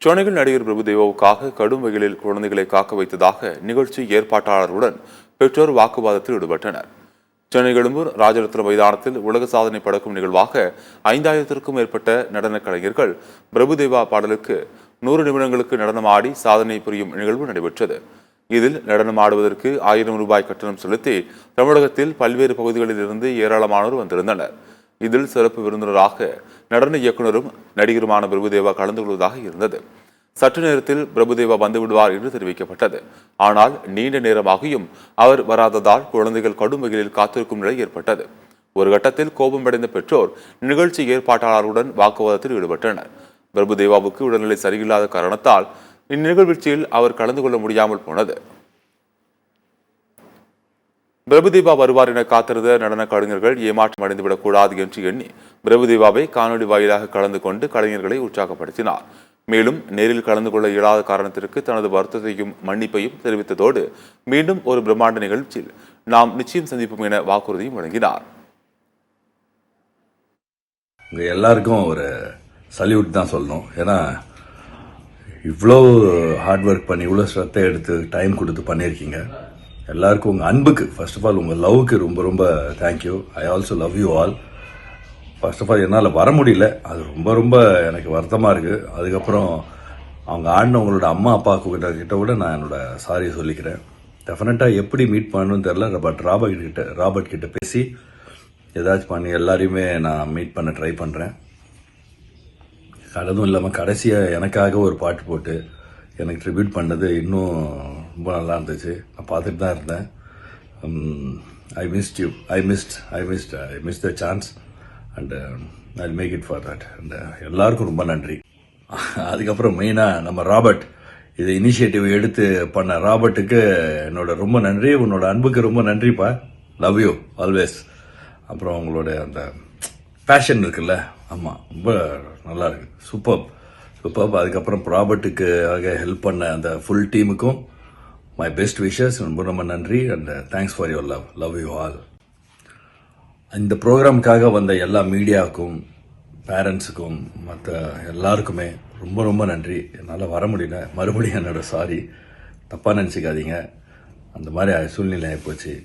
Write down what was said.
சென்னையில் நடிகர் பிரபுதேவாவுக்காக கடும் வெயிலில் குழந்தைகளை காக்க வைத்ததாக நிகழ்ச்சி ஏற்பாட்டாளருடன் பெற்றோர் வாக்குவாதத்தில் ஈடுபட்டனர். சென்னை எழும்பூர் ராஜரத்ன மைதானத்தில் உலக சாதனை படைக்கும் நிகழ்வாக 5000க்கும் மேற்பட்ட நடன கலைஞர்கள் பிரபுதேவா பாடலுக்கு 100 நிமிடங்களுக்கு நடனம் ஆடி சாதனை புரியும் நிகழ்வு நடைபெற்றது. இதில் நடனம் ஆடுவதற்கு 1000 ரூபாய் கட்டணம் செலுத்தி தமிழகத்தில் பல்வேறு பகுதிகளில் இருந்து ஏராளமானோர் வந்திருந்தனர். இதில் சிறப்பு விருந்தினராக நடன இயக்குநரும் நடிகருமான பிரபுதேவா கலந்து கொள்வதாக இருந்தது. சற்று நேரத்தில் பிரபுதேவா வந்துவிடுவார் என்று தெரிவிக்கப்பட்டது. ஆனால் நீண்ட நேரமாகியும் அவர் வராததால் குழந்தைகள் கடும் வெயிலில் காத்திருக்கும் நிலை ஏற்பட்டது. ஒரு கட்டத்தில் கோபமடைந்த பெற்றோர் நிகழ்ச்சி ஏற்பாட்டாளருடன் வாக்குவாதத்தில் ஈடுபட்டனர். பிரபுதேவாவுக்கு உடல்நிலை சரியில்லாத காரணத்தால் இந்நிகழ்ச்சியில் அவர் கலந்து கொள்ள முடியாமல் போனது. பிரபுதேவா வருவார் என காத்திருந்த நடன கலைஞர்கள் ஏமாற்றம் அடைந்துவிடக் கூடாது என்று எண்ணி பிரபுதேவாவை காணொலி வாயிலாக கலந்து கொண்டு கலைஞர்களை உற்சாகப்படுத்தினார். மேலும் நேரில் கலந்து கொள்ள இயலாத காரணத்திற்கு தனது வருத்தத்தையும் மன்னிப்பையும் தெரிவித்ததோடு மீண்டும் ஒரு பிரம்மாண்ட நிகழ்ச்சியில் நாம் நிச்சயம் சந்திப்போம் என வாக்குறுதியும் வழங்கினார். எல்லாருக்கும் ஒரு சல்யூட் தான் சொல்லணும். ஏன்னா இவ்வளோ ஹார்ட் ஒர்க் பண்ணி இவ்வளோ ஸ்ரத்தை எடுத்து டைம் கொடுத்து பண்ணியிருக்கீங்க. எல்லாருக்கும் உங்கள் அன்புக்கு, ஃபர்ஸ்ட் ஆஃப் ஆல் உங்கள் லவ்வுக்கு ரொம்ப ரொம்ப thank you. I also love you all. First of all என்னால் வர முடியல, அது ரொம்ப ரொம்ப எனக்கு வருத்தமாக இருக்குது. அதுக்கப்புறம் அவங்க ஆடினவங்களோட அம்மா அப்பா கிட்ட கூட நான் என்னோட சாரியை சொல்லிக்கிறேன். டெஃபினட்டாக எப்படி மீட் பண்ணணும்னு தெரில, பட் ராபர்ட் கிட்ட பேசி ஏதாச்சும் பண்ணி எல்லாரையுமே நான் மீட் பண்ண ட்ரை பண்ணுறேன். அதுவும் இல்லாமல் கடைசியாக எனக்காக ஒரு பாட்டு போட்டு எனக்கு ட்ரிபியூட் பண்ணது இன்னும் ரொம்ப நல்லா இருந்துச்சு. நான் பார்த்துட்டு தான் இருந்தேன். I missed the chance and I make it for that. And எல்லாருக்கும் ரொம்ப நன்றி. அதுக்கப்புறம் மெயினாக நம்ம ராபர்ட் இதை இனிஷியேட்டிவ் எடுத்து பண்ண ராபர்ட்டுக்கு என்னோட ரொம்ப நன்றி. உன்னோட அன்புக்கு ரொம்ப நன்றிப்பா. Love you always. அப்புறம் உங்களோட அந்த பேஷன் இருக்குல்ல, ஆமாம், ரொம்ப நல்லா இருக்கு. சூப்பர். அதுக்கப்புறம் ராபர்ட்டுக்கு ஹெல்ப் பண்ண அந்த ஃபுல் டீமுக்கும் மை பெஸ்ட் விஷஸ். ரொம்ப ரொம்ப நன்றி and thanks for your love you all. இந்த ப்ரோக்ராமுக்காக வந்த எல்லா மீடியாவுக்கும், பேரண்ட்ஸுக்கும், மற்ற எல்லாருக்குமே ரொம்ப ரொம்ப நன்றி. என்னால் வர முடியல, மறுபடியும் என்னோட சாரி. தப்பாக நினச்சிக்காதீங்க, அந்த மாதிரி சூழ்நிலை ஆகிப்போச்சு.